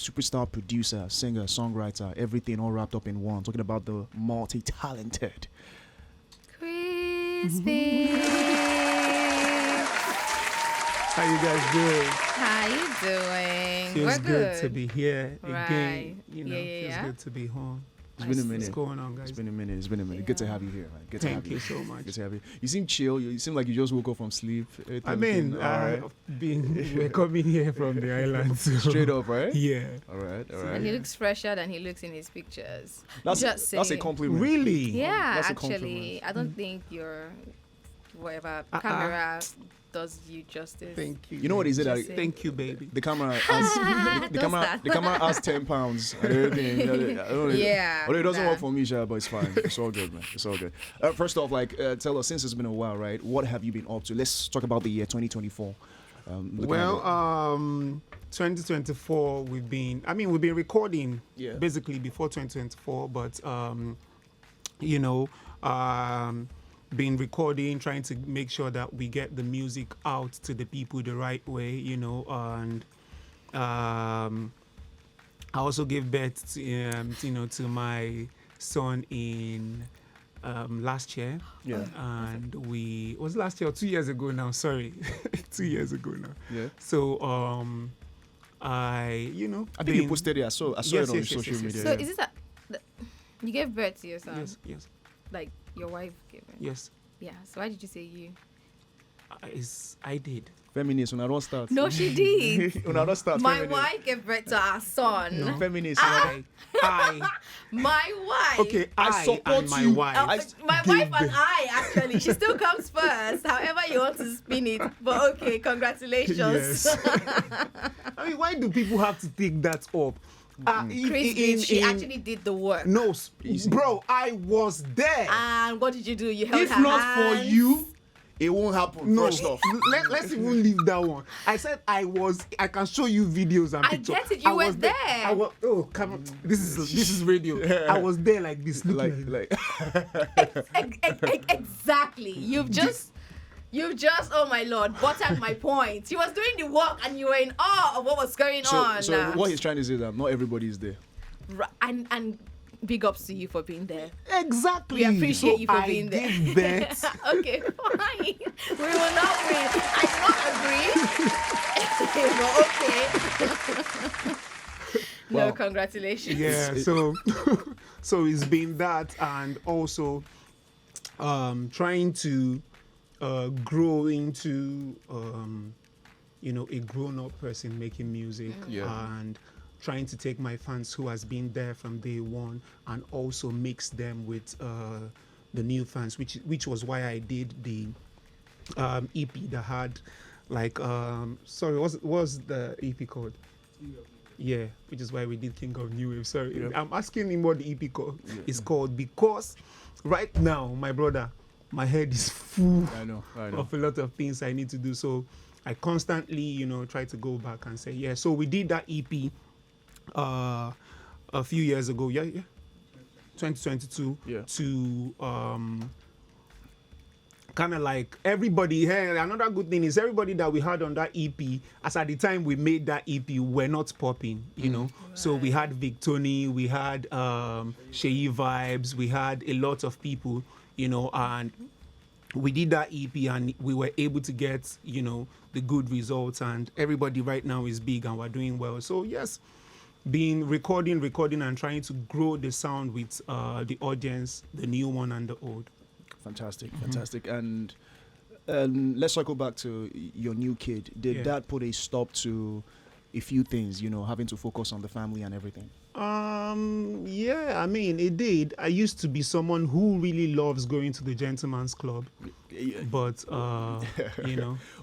superstar producer, singer, songwriter, everything all wrapped up in one. Talking about the multi-talented Krizbeatz. How you guys doing? How you doing? Feels We're good to be here Right. again. You know, Yeah. feels good to be home. It's been a minute. What's going on, guys? It's been a minute. It's been a minute. Yeah. Good to have you here, man. Good to have Thank you so much. Good to have you. You seem chill. You seem like you just woke up from sleep. I mean, Alright. we're coming here from the island. So. Straight up, right? Yeah. All right. And he looks fresher than he looks in his pictures. That's Just a saying. compliment. Really? Yeah, That's a actually, compliment. I don't think your whatever camera does you justice. Thank you. You know what is it? Just say- Thank you, baby. The camera has Don't start. the camera has 10 pounds and everything. I don't know. Yeah, Although it doesn't nah. work for me, Sha, but it's fine. It's all good, man. It's all good. First off, tell us, since it's been a while, right? What have you been up to? Let's talk about the year 2024. Looking at it. 2024, we've been recording Yeah. basically before 2024, but been recording, trying to make sure that we get the music out to the people the right way, and I also gave birth to my son in last year. Yeah. And was last year or 2 years ago now, sorry. 2 years ago now. Yeah. So I think you posted it. I saw Yes, it on yes, social yes, yes, media. So yeah. is this you gave birth to your son? yes. Like your wife gave birth? Yes. Yeah. So why did you say you? I did. Feminist, when I don't start. No, she did. When I don't start. My feminist. wife gave birth to our son. No. Feminist. I My wife. okay. I support and my you. wife. My gave wife and birth. I actually. She still comes first. However you want to spin it. But okay, congratulations. Yes. I mean, why do people have to take that up? She actually did the work. No, Easy. bro, I was there. And what did you do? You held If her not hands. for you, it won't happen. No, First off. let's even leave that one. I said I can show you videos and I pictures. get it, you were was there. I was, oh, come on. This is radio. I was there like this. Looking like Exactly. You've just, oh my Lord, buttered my point. He was doing the work and you were in awe of what was going on. so what he's trying to say is that not everybody is there. And big ups to you for being there. Exactly. We appreciate you for I being there. gave birth. Okay, fine. We will not win. I do not agree. But okay. No, Wow. congratulations. Yeah, so it's been that, and also trying to grow into a grown-up person making music, Yeah. and trying to take my fans who has been there from day one and also mix them with the new fans, which was why I did the EP that had what was the EP called? Yeah, which is why we did King of New Wave. Sorry, Yep. I'm asking him what the EP is called, because right now, my brother, my head is full I know. of a lot of things I need to do. So I constantly, try to go back and say, yeah. So we did that EP a few years ago. Yeah. 2022. Yeah. To kind of like everybody. Hey, another good thing is everybody that we had on that EP, as at the time we made that EP, were not popping, So we had Victoni, we had Sheyi Vibes, we had a lot of people, and we did that EP and we were able to get, the good results, and everybody right now is big and we're doing well. So yes, being recording and trying to grow the sound with the audience, the new one and the old. Fantastic. And let's circle back to your new kid. Did that put a stop to a few things, having to focus on the family and everything? Yeah, I mean, it did. I used to be someone who really loves going to the gentleman's club, but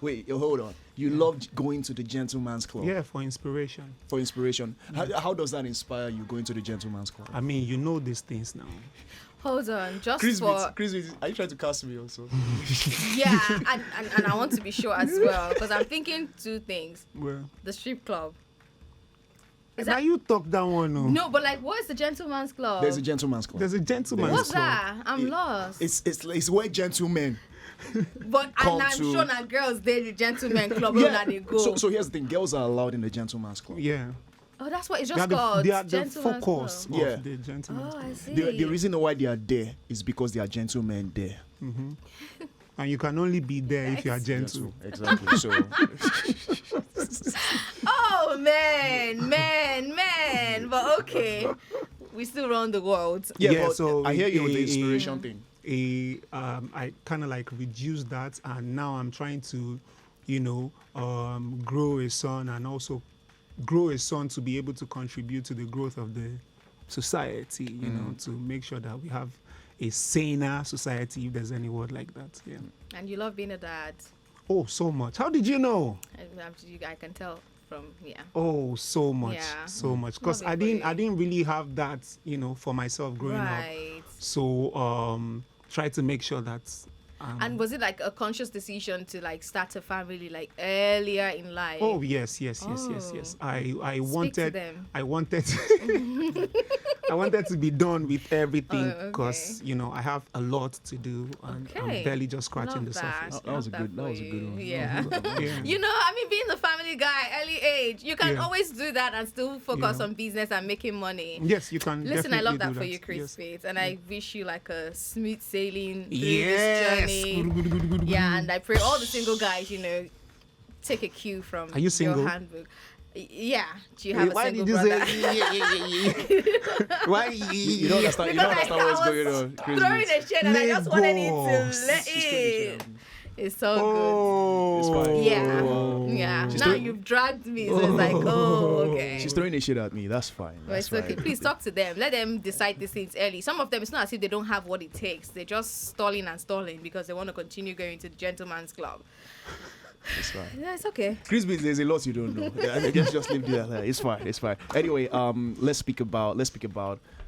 Wait, hold on. You loved going to the gentleman's club? Yeah, for inspiration. For inspiration. How does that inspire you, going to the gentleman's club? I mean, you know these things now. Hold on, just Krizbeatz, are you trying to cast me also? Yeah, and I want to be sure as well, because I'm thinking two things. Well, The strip club. now you talk that one. No, but what is the gentleman's club? There's a gentleman's club. There's a gentleman's What's club. that? I'm lost. It's where gentlemen But come I'm to- sure that girls they the gentleman club when they go. So here's the thing: girls are allowed in the gentleman's club. Yeah. Oh, that's what it's They just are called. they are the Gentleman's focus Club. Yeah. of the gentleman's Oh, I club. see. The reason why they are there is because they are gentlemen there. And you can only be there if you are gentle. Exactly. So Oh man. But okay, we still run the world. yeah, but so I hear you with the inspiration thing. I kind of like reduced that, and now I'm trying to, grow a son, and also grow a son to be able to contribute to the growth of the society. To make sure that we have a saner society, if there's any word like that. Yeah. And you love being a dad. Oh, so much. How did you know? I can tell from Oh, so much, Yeah. so much. Because Love I it didn't, for I you. didn't really have that, for myself growing up. Right. So try to make sure that. And was it like a conscious decision to like start a family like earlier in life? Oh yes. I Speak to wanted. them. I wanted. I wanted to be done with everything Oh, because I have a lot to do, and Okay. I'm barely just scratching Love the that. surface. That was a Love good one. Yeah. Yeah. Being the family guy, early age, you can Yeah. always do that and still focus Yeah. on business and making money. Yes, you can. Listen, I love that definitely for do you, Yes. krizbeatz, and I wish you like a smooth sailing through Yes. this journey. Yeah, and I pray all the single guys, take a cue from Are you single? your handbook. Yeah, do you have a Why single did you brother? say? Why? You don't understand. You don't Because understand what's I going was on. throwing a shade and I just wanted it to Lagos. let She's throwing a shade it. at me. It's so Oh, It's fine. good. Yeah. She's Now throwing- you've dragged me, so it's like, okay. She's throwing a shit at me. That's fine. But That's it's okay. fine. Please talk to them. Let them decide these things early. Some of them, it's not as if they don't have what it takes. They're just stalling because they want to continue going to the gentleman's club. It's fine. Yeah, it's okay. krizbeatz, there's a lot you don't know. I guess just leave it there. It's fine. It's fine. Anyway, let's speak about.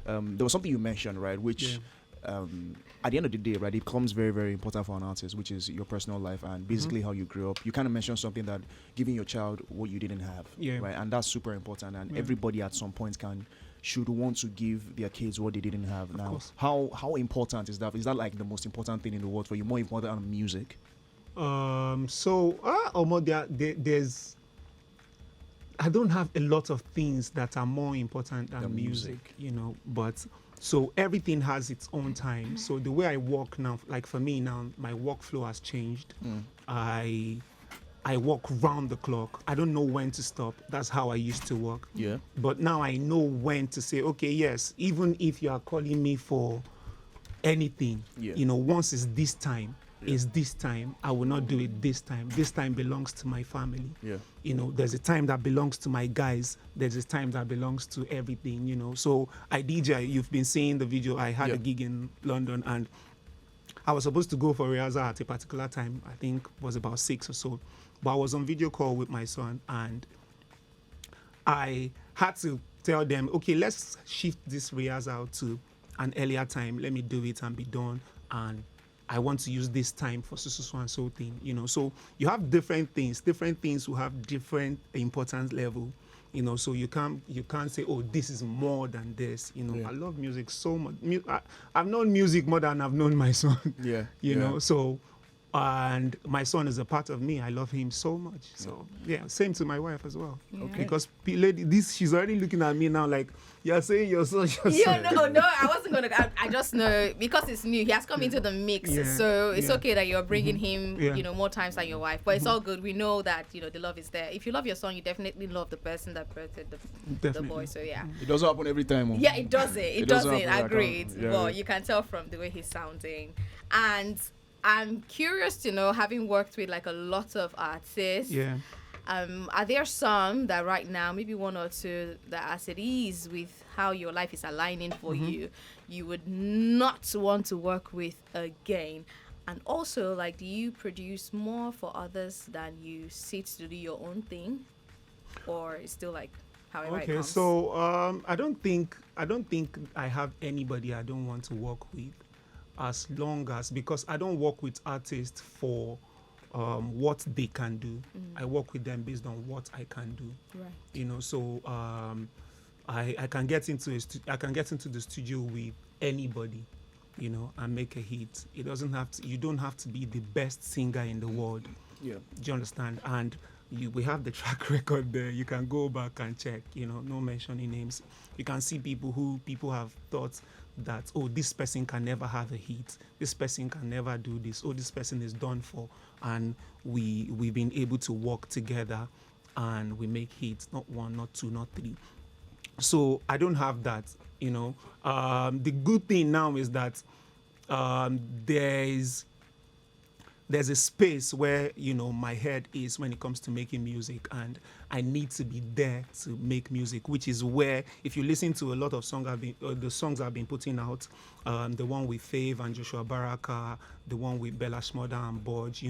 There was something you mentioned, right? Which, at the end of the day, right, it becomes very, very important for an artist, which is your personal life and basically how you grew up. You kind of mentioned something that giving your child what you didn't have, right? And that's super important. And everybody at some point should want to give their kids what they didn't have. Now, course. how important is that? Is that like the most important thing in the world for you? More important than music? There's. I don't have a lot of things that are more important than The music, but so everything has its own time. So the way I work now, like for me now, my workflow has changed. I work round the clock. I don't know when to stop. That's how I used to work. Yeah. But now I know when to say, okay, yes, even if you are calling me for anything, once it's this time, is this time. I will not do it this time. This time belongs to my family. Yeah. There's a time that belongs to my guys. There's a time that belongs to everything, So I DJ. You've been seeing the video. I had a gig in London and I was supposed to go for rehearsal at a particular time. I think it was about 6 or so. But I was on video call with my son and I had to tell them, okay, let's shift this rehearsal to an earlier time. Let me do it and be done. And I want to use this time for so and so thing, So you have different things will have different importance level, So you can't say, oh, this is more than this, I love music so much. I've known music more than I've known my son. So. And my son is a part of me. I love him so much. So same to my wife as well. Okay. Because she's already looking at me now like, you're saying your son. No, I wasn't gonna. I just know because it's new. He has come into the mix, so it's okay that you're bringing him, more times than your wife. But it's all good. We know that the love is there. If you love your son, you definitely love the person that birthed the boy. So yeah. It doesn't happen every time. Yeah, it doesn't. It doesn't doesn't. happen, Agreed. yeah. But you can tell from the way he's sounding. And I'm curious to know, having worked with like a lot of artists, are there some that right now, maybe one or two, that as it is with how your life is aligning for you would not want to work with again? And also, like, do you produce more for others than you sit to do your own thing, or it's still like however it comes? So I don't think I have anybody I don't want to work with. As long as, because I don't work with artists for what they can do. I work with them based on what I can do. Right. So I can get into the studio with anybody, and make a hit. It doesn't have to. You don't have to be the best singer in the world. Yeah. Do you understand? And we have the track record there. You can go back and check, no mentioning names. You can see people have thought that, oh, this person can never have a hit. This person can never do this. Oh, this person is done for. And we've been able to work together and we make hits, not one, not two, not three. So I don't have that, The good thing now is that there's a space where my head is when it comes to making music, and I need to be there to make music, which is where, if you listen to a lot of the songs I've been putting out, the one with Fave and Joshua Baraka, the one with Bella Shmurda and Bodge,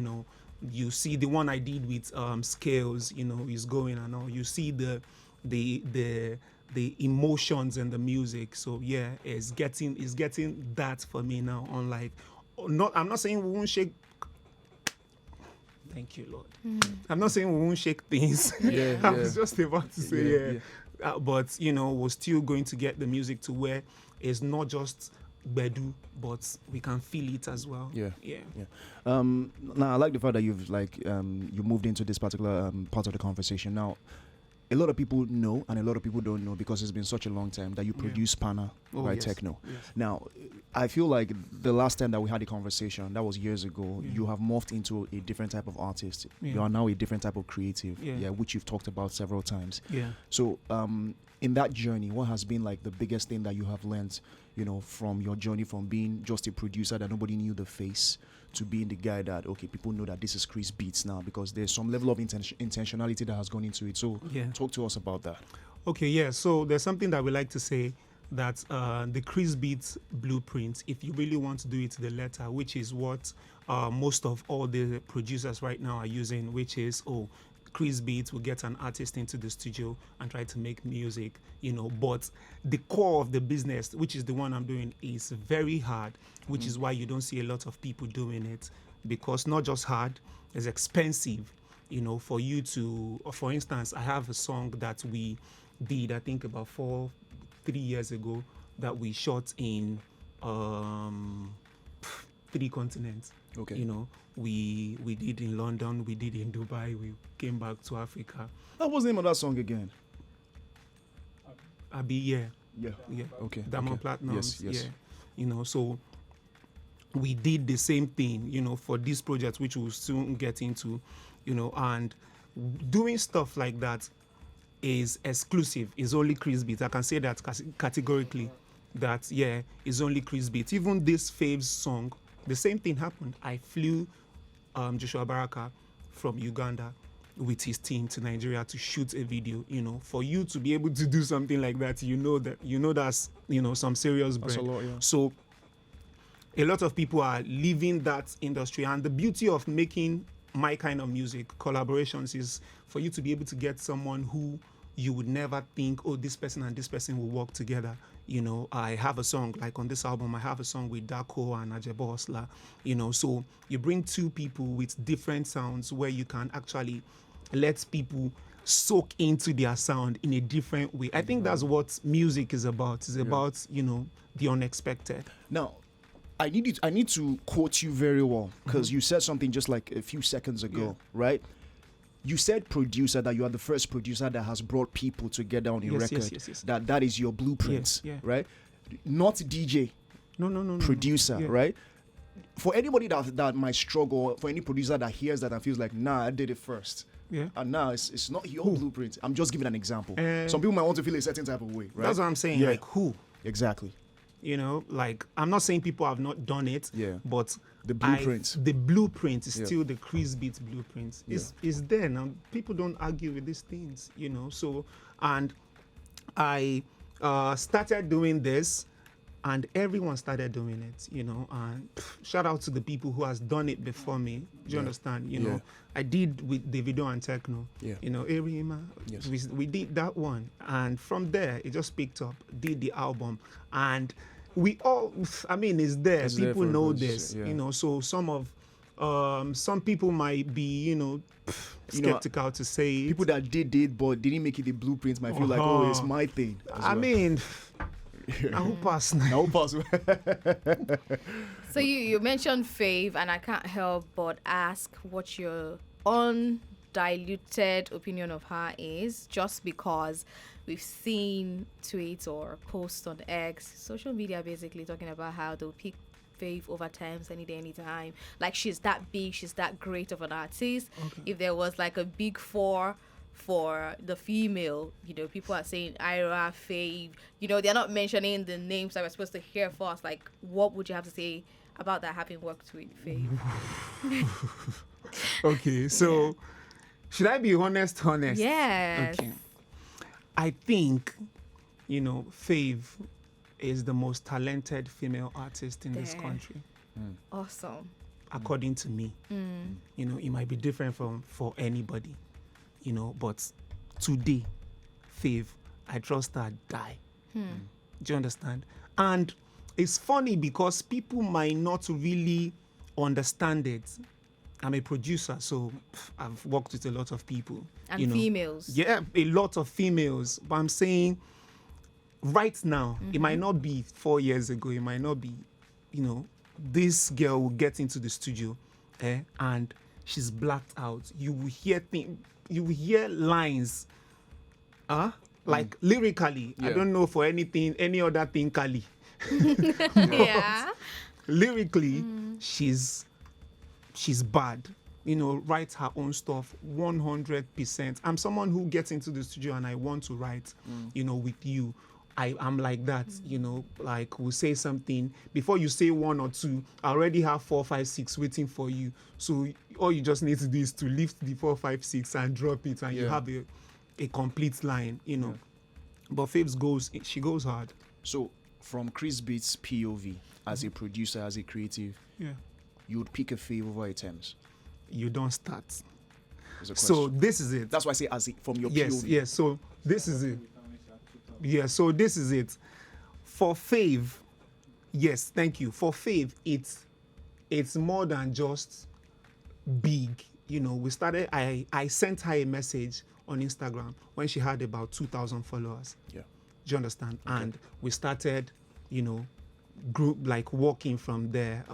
you see the one I did with Scales, is going and all. You see the emotions and the music. So yeah, it's getting that for me now. Unlike, I'm not saying we won't shake. Thank you, Lord. I'm not saying we won't shake things. I was just about to say, but, we're still going to get the music to where it's not just bedu, but we can feel it as well. Yeah. Now, I like the fact that you've, you moved into this particular part of the conversation. Now, a lot of people know and a lot of people don't know, because it's been such a long time, that you produce Pana, right? Yes. Techno. Yes. Now, I feel like the last time that we had a conversation, that was years ago, you have morphed into a different type of artist. You are now a different type of creative, which you've talked about several times. So, in that journey, what has been like the biggest thing that you have learned, from your journey from being just a producer that nobody knew the face, to being the guy that, okay, people know that this is krizbeatz now, because there's some level of intentionality that has gone into it. So talk to us about that. Okay, so there's something that we like to say, that the krizbeatz blueprint, if you really want to do it to the letter, which is what most of all the producers right now are using, which is, krizbeatz will get an artist into the studio and try to make music, but the core of the business, which is the one I'm doing, is very hard, which is why you don't see a lot of people doing it, because not just hard, it's expensive, for you to, for instance, I have a song that we did, I think about 3 years ago, that we shot in 3 continents. Okay. We did in London, we did in Dubai, we came back to Africa. What was the name of that song again? Abi, yeah. Okay. Diamond Platinums. Yes. So we did the same thing, for this project, which we'll soon get into, and doing stuff like that is exclusive, is only krizbeatz. I can say that categorically, that is only krizbeatz. Even this Fave's song, the same thing happened. I flew Joshua Baraka from Uganda with his team to Nigeria to shoot a video. For you to be able to do something like that, that's some serious bread. That's a lot, yeah. So a lot of people are leaving that industry, and the beauty of making my kind of music, collaborations, is for you to be able to get someone who you would never think, this person and this person will work together. I have a song, like on this album, I have a song with Dako and Ajebo Osla, so you bring 2 people with different sounds where you can actually let people soak into their sound in a different way. I think that's what music is about. It's about, the unexpected. Now, I need to quote you very well, because you said something just like a few seconds ago, right? You said producer, that you are the first producer that has brought people together on a record. Yes. That is your blueprint, right? Not DJ. No. Producer, right? For anybody that might struggle, for any producer that hears that and feels like, nah, I did it first. Yeah. And now it's not your blueprint. I'm just giving an example. Some people might want to feel a certain type of way, right? That's what I'm saying. Like, who? Exactly. I'm not saying people have not done it, but the blueprint. The blueprint is still the krizbeatz blueprint. It's there now. People don't argue with these things, So, and I started doing this, and everyone started doing it, And shout out to the people who has done it before me. Do you understand? I did with Davido and Techno. Erima. Yes. We did that one, and from there it just picked up. Did the album, and we all. It's there. People know this. So some people might be, skeptical to say people that did but didn't make it the blueprint might feel like, it's my thing. I hope pass. So you mentioned Fave, and I can't help but ask what your on diluted opinion of her is just because we've seen tweets or posts on X, social media basically talking about how they'll pick Fave over Thames any day, anytime. Like, she's that big, she's that great of an artist. Okay. If there was like a big four for the female, you know, people are saying Ira, Fave, you know, they're not mentioning the names that we're supposed to hear first. Like, what would you have to say about that, having worked with Fave? Okay, so should I be honest? Yes. Okay. I think, you know, Fave is the most talented female artist in this country. Awesome. According to me. You know, it might be different for anybody, you know, but today, Fave, I trust her die. Do you understand? And it's funny because people might not really understand it. I'm a producer, so I've worked with a lot of people. And you know. females. Yeah, a lot of females. But I'm saying right now, it might not be 4 years ago, it might not be, you know, this girl will get into the studio and she's blacked out. You will hear lines, like lyrically. I don't know for any other thing, Kali. Yeah. Lyrically, she's bad. You know, writes her own stuff 100%. I'm someone who gets into the studio and I want to write, you know, with you. I'm like that, you know, like we'll say something. Before you say one or two, I already have 4, 5, 6 waiting for you. So all you just need to do is to lift the 4, 5, 6 and drop it and you have a complete line, you know. But Fave she goes hard. So from krizbeatz POV, as a producer, as a creative, you would pick a Fave over a Thames? You don't start. So this is it. That's why I say from your POV. Yes, so this is it. Yeah, so this is it. For Fave, yes, thank you. For Fave, it's more than just big. You know, I sent her a message on Instagram when she had about 2,000 followers. Yeah. Do you understand? Okay. And we started, you know, group like walking from there.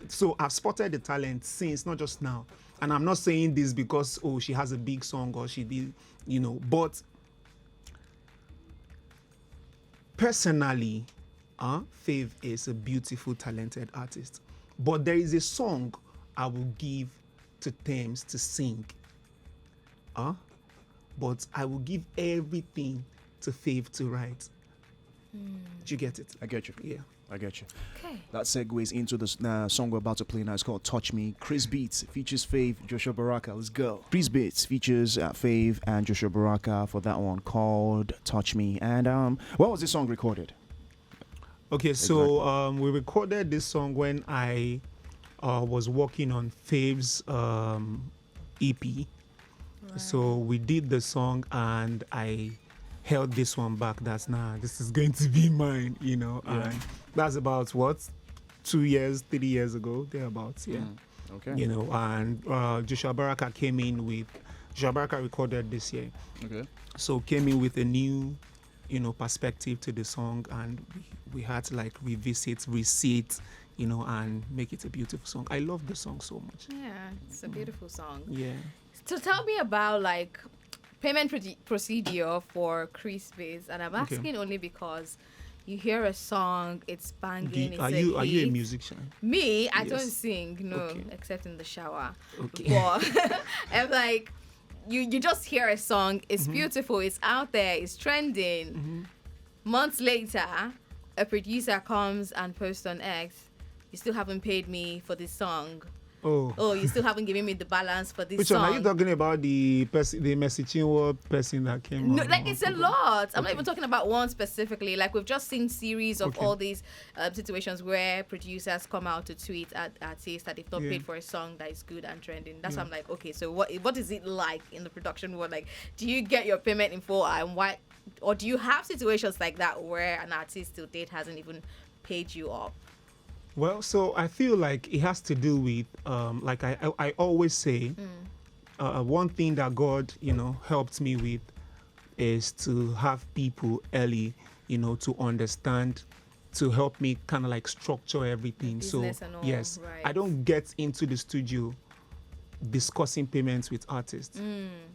So I've spotted the talent since, not just now. And I'm not saying this because, she has a big song or she did, you know, but personally, Fave is a beautiful, talented artist. But there is a song I will give to Thames to sing. But I will give everything to Fave to write. Do you get it? I get you. Yeah. I get you. Okay. That segues into the song we're about to play now. It's called Touch Me. Krizbeatz features Fave, Joshua Baraka. Let's go. Krizbeatz features Fave and Joshua Baraka for that one called Touch Me. And when was this song recorded? Okay, so we recorded this song when I was working on Fave's EP. Right. So we did the song and I held this one back. This is going to be mine, you know. Yeah. And that's about 2 years, 3 years ago, thereabouts, yeah. Okay. You know, and Joshua Baraka came in with, Joshua Baraka recorded this year. Okay. So came in with a new, you know, perspective to the song, and we had to like revisit, resit, you know, and make it a beautiful song. I love the song so much. Yeah, it's a beautiful song. Yeah. So tell me about like payment procedure for krizbeatz, and I'm asking only because you hear a song, it's banging. Are you a musician? Me, I don't sing, no, except in the shower. Okay. But I'm like, you just hear a song, it's beautiful, it's out there, it's trending. Months later, a producer comes and posts on X, you still haven't paid me for this song. Oh, you still haven't given me the balance for this Which song. one? Are you talking about the messaging person that came? No, like it's a lot. I'm not even talking about one specifically. Like we've just seen series of all these situations where producers come out to tweet at artists that they've not paid for a song that is good and trending. That's why I'm like, okay, so what is it like in the production world? Like, do you get your payment in full, and why, or do you have situations like that where an artist to date hasn't even paid you up? Well, so I feel like it has to do with, like I always say, one thing that God, you know, helped me with is to have people early, you know, to understand, to help me kind of like structure everything. So, yes, right. I don't get into the studio discussing payments with artists.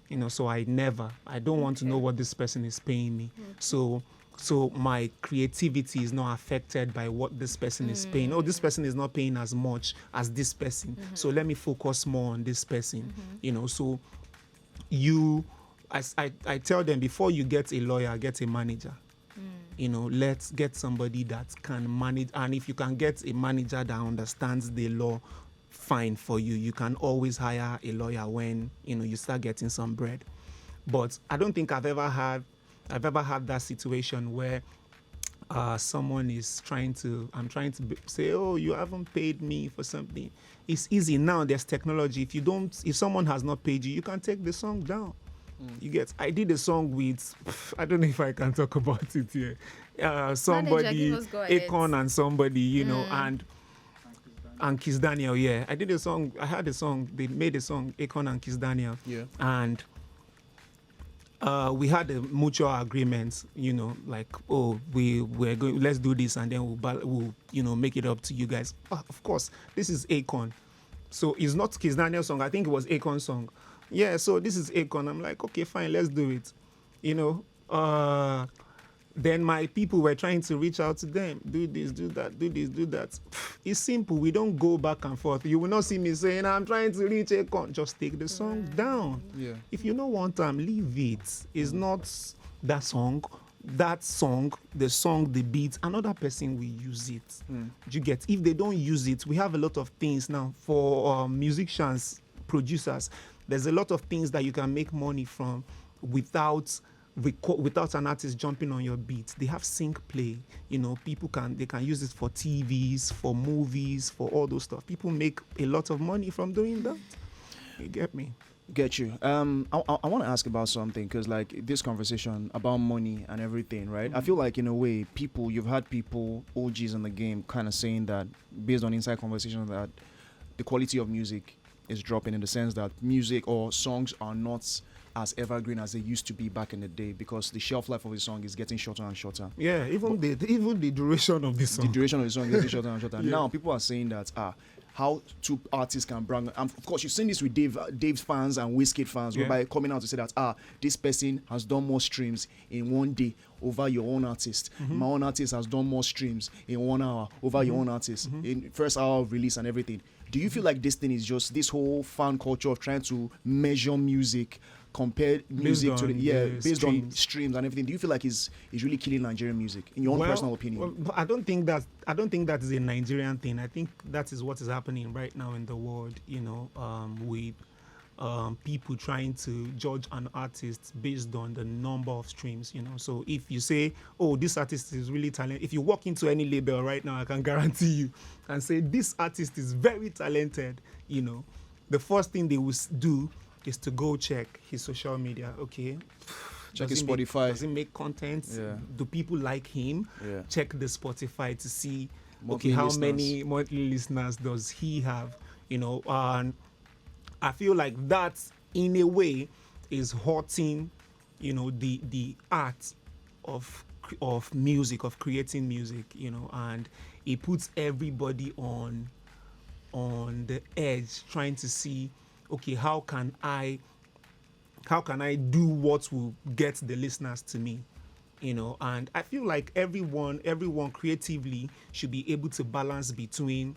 You know, so I don't want to know what this person is paying me. So my creativity is not affected by what this person is paying. Oh, this person is not paying as much as this person. So let me focus more on this person. You know, so I tell them, before you get a lawyer, get a manager. You know, let's get somebody that can manage. And if you can get a manager that understands the law, fine for you. You can always hire a lawyer when, you know, you start getting some bread. But I don't think I've ever had that situation where someone is trying to say, oh, you haven't paid me for something. It's easy now. There's technology. If someone has not paid you, you can take the song down. You get. I did a song with, I don't know if I can talk about it here. Somebody, Akon and somebody, you know, and Kizz Daniel. Yeah, I did a song. I had a song. They made a song, Akon and Kizz Daniel. Yeah. And we had a mutual agreement, you know, like, oh, we're going, let's do this, and then we'll you know, make it up to you guys. Of course, this is Akon, so it's not Kizz Daniel's song. I think it was Akon's song. Yeah, so this is Akon. I'm like, okay, fine, let's do it. You know, then my people were trying to reach out to them, do this, do that, do this, do that. It's simple. We don't go back and forth. You will not see me saying, I'm trying to reach Akon. Just take the song down. Yeah. If you don't want them, leave it. It's not that song, the song, the beat, another person will use it. You get. If they don't use it, we have a lot of things now for musicians, producers. There's a lot of things that you can make money from without an artist jumping on your beat. They have sync play. You know, they can use it for TVs, for movies, for all those stuff. People make a lot of money from doing that. You get me? Get you. I want to ask about something, because like this conversation about money and everything, right? I feel like in a way, you've had people, OGs in the game, kind of saying that, based on inside conversations, that the quality of music is dropping, in the sense that music or songs are not as evergreen as they used to be back in the day, because the shelf life of a song is getting shorter and shorter. Yeah, even the duration of the song. The duration of the song is getting shorter and shorter. Yeah. Now people are saying that how two artists can brand, and of course you've seen this with Dave's fans and Wizkid fans, whereby coming out to say that this person has done more streams in one day over your own artist. My own artist has done more streams in 1 hour over your own artist in first hour of release and everything. Do you feel like this thing is just this whole fan culture of trying to measure music, compare music to based on streams and everything? Do you feel like is really killing Nigerian music, in your own personal opinion? Well, I don't think that is a Nigerian thing. I think that is what is happening right now in the world. You know, with people trying to judge an artist based on the number of streams. You know, so if you say, oh, this artist is really talented, if you walk into any label right now, I can guarantee you and say this artist is very talented. You know, the first thing they will do is to go check his social media. Okay, check his Spotify. Does he make content? Yeah. Do people like him? Yeah. Check the Spotify to see how many monthly listeners does he have? You know, and I feel like that in a way is hurting, you know, the art of music, of creating music, you know, and it puts everybody on the edge, trying to see, okay, how can I do what will get the listeners to me, you know? And I feel like everyone creatively should be able to balance between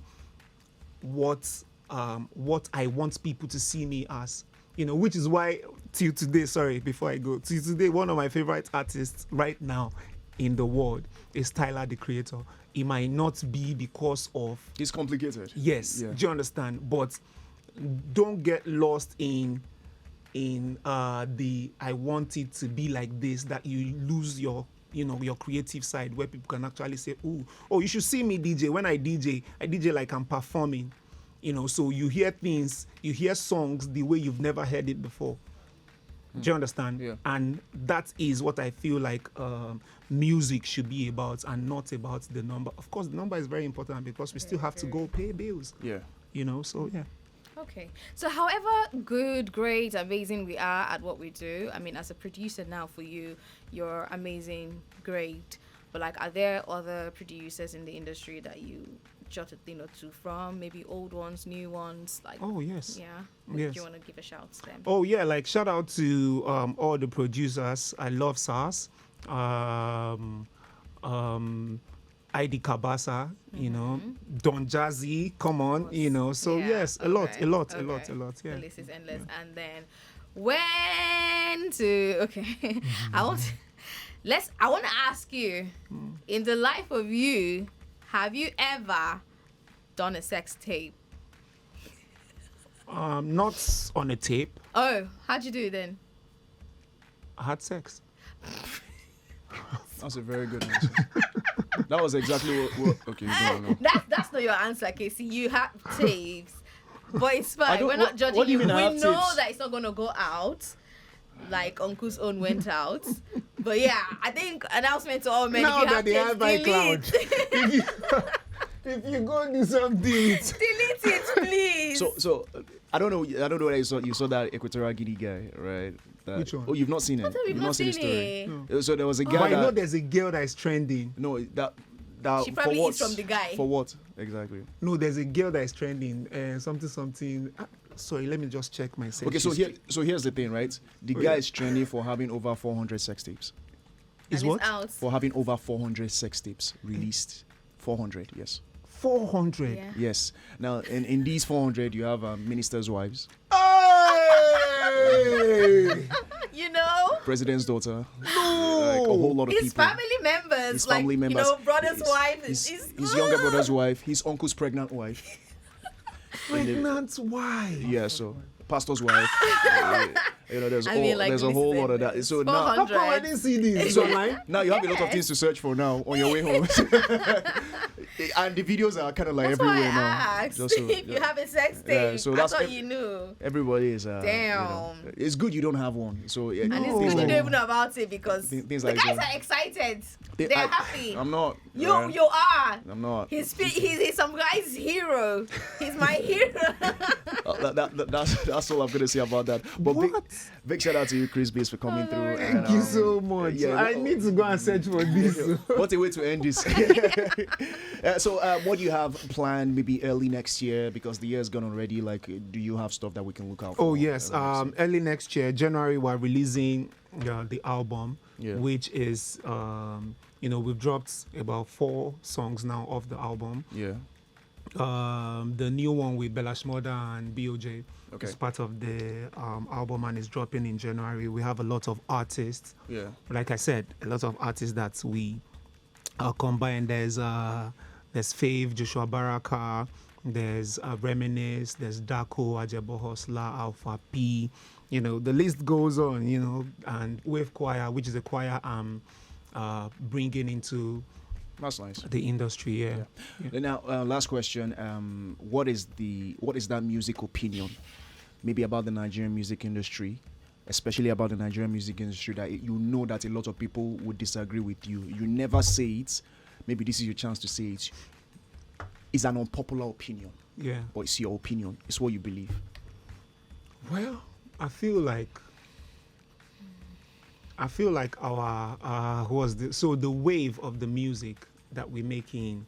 what I want people to see me as, you know, which is why till today, one of my favorite artists right now in the world is Tyler, the Creator. It might not be because of... It's complicated. Yes, do you understand? But don't get lost in the I want it to be like this, that you lose your creative side, where people can actually say, oh, you should see me DJ. When I DJ like I'm performing, you know, so you hear songs the way you've never heard it before. Do you understand? Yeah. And that is what I feel like music should be about, and not about the number. Of course, the number is very important because we still have to go pay bills. Yeah. You know, so yeah. Okay. So however good, great, amazing we are at what we do, I mean, as a producer now for you, you're amazing, great. But like, are there other producers in the industry that you jot a thing or two from, maybe old ones, new ones, like. Oh yes. Yeah. Yes. Do you want to give a shout to them? Oh yeah, like shout out to all the producers. I love SARS. ID Kabasa, you know, Don Jazzy, come on, you know. So Yeah, yes, a lot. Yeah. The list is endless. Yeah. And then when to I want to ask you, in the life of you, have you ever done a sex tape? Not on a tape. Oh, how'd you do it then? I had sex. That's a very good answer. That was exactly what okay, no. That's not your answer, Casey. You have tapes, but it's fine. We're not judging what do you you. mean I We have know tapes? that it's not gonna go out like Uncle's own went out. But yeah, I think announcement to all men. Now if you that they have tapes, iCloud, if you go do something, delete it, please. So I don't know whether you saw that Equatorial Guinea guy, right? Which one? Oh, you've not seen it. We've not seen the seen story. it. So there was a guy but I know that there's a girl that is trending. no that She for probably what? is from the guy. For what exactly? No, there's a girl that is trending. Something. Sorry, let me just check my search. Okay, so here's the thing, right? The guy is trending for having over 400 sex tapes. Is and what? it's out. For having over 400 sex tapes released. 400, yes. 400. Yeah. Yes. Now, in these 400, you have ministers' wives, Hey! You know, president's daughter, No! like a whole lot of his people. family members, His like family members. you know, brother's his, wife, his younger brother's wife, his uncle's pregnant wife. Pregnant wife. Yeah, so pastor's wife. You know, there's there's a whole lot of that. So now, How come I didn't see this? It's online. now you have a lot of things to search for now on your way home. And the videos are kind of like That's why I everywhere now. asked Just so- if you have a sex tape. Yeah, so I that's thought ev- you knew. Everybody is. You know, Damn. it's good you don't have one. So yeah, And it's No. good things you like don't even know about it because Things the like guys that. are excited. They- They're I- happy. I'm not. You right? you are. I'm not. He's some guy's hero. He's my hero. That's all I'm gonna say about that. But What? big shout out to you, krizbeatz, for coming through. Thank you so much. yeah, I need to go and search for this. What a way to end this. So, what do you have planned maybe early next year? Because the year's gone already. Like, do you have stuff that we can look out for? Oh yes, early next year? early next year, January, we're releasing the album, Yeah. which is we've dropped about 4 songs now off the album. Yeah. The new one with Bella Shmurda and BOJ Okay. is part of the album and is dropping in January. We have a lot of artists. Yeah. Like I said, a lot of artists that we combine. There's Fave, Joshua Baraka, there's Reminisce, there's Daco, Ajebo Hustler, Alpha P. You know, the list goes on, you know, and Wave Choir, which is a choir I'm bringing into That's nice. the industry. Yeah. And now, last question. What is that music opinion? Maybe about the Nigerian music industry, especially about the Nigerian music industry, that you know that a lot of people would disagree with you. You never say it. Maybe this is your chance to say it. It's an unpopular opinion, Yeah. but it's your opinion. It's what you believe. Well, I feel like the wave of the music that we make in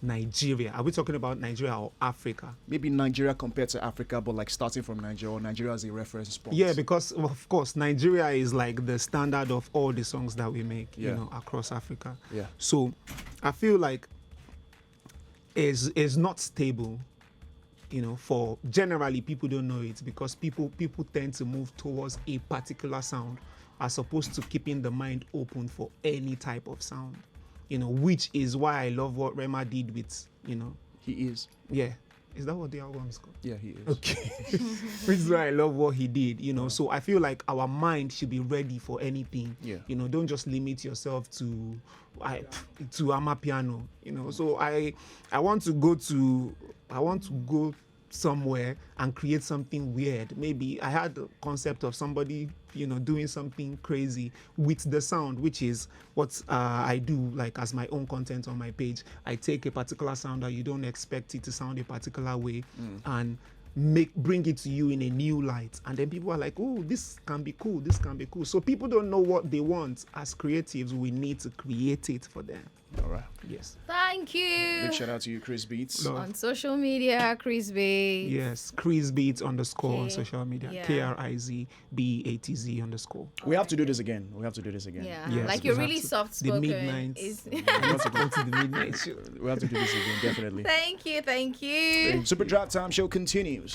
Nigeria. Are we talking about Nigeria or Africa? Maybe Nigeria compared to Africa, but like starting from Nigeria, or Nigeria as a reference point. Yeah, because of course Nigeria is like the standard of all the songs that we make, Yeah. you know, across Africa. Yeah. So I feel like is not stable, you know, for generally people don't know it because people tend to move towards a particular sound as opposed to keeping the mind open for any type of sound. You know, which is why I love what Rema did with, you know. He is. Yeah. Is that what the album is called? Yeah, he is. Okay. Which is why I love what he did, you know. So I feel like our mind should be ready for anything. Yeah. You know, don't just limit yourself to Amapiano, you know. So I want to go somewhere and create something weird. Maybe I had the concept of somebody, you know, doing something crazy with the sound, which is what I do, like as my own content on my page. I take a particular sound that you don't expect it to sound a particular way and bring it to you in a new light, and then people are like, oh, this can be cool, this can be cool. So people don't know what they want. As creatives, we need to create it for them. All right. Yes. Thank you. Big shout out to you, krizbeatz. Love. On social media, krizbeatz. Yes, krizbeatz _ on Okay. social media. Yeah. KRIZBATZ_. We have to do this again. We have to do this again. Yeah, Yes, like we you're have really to. soft The spoken. midnight. We have to go to the midnight show. We have to do this again, definitely. Thank you. Super Drive Time show continues.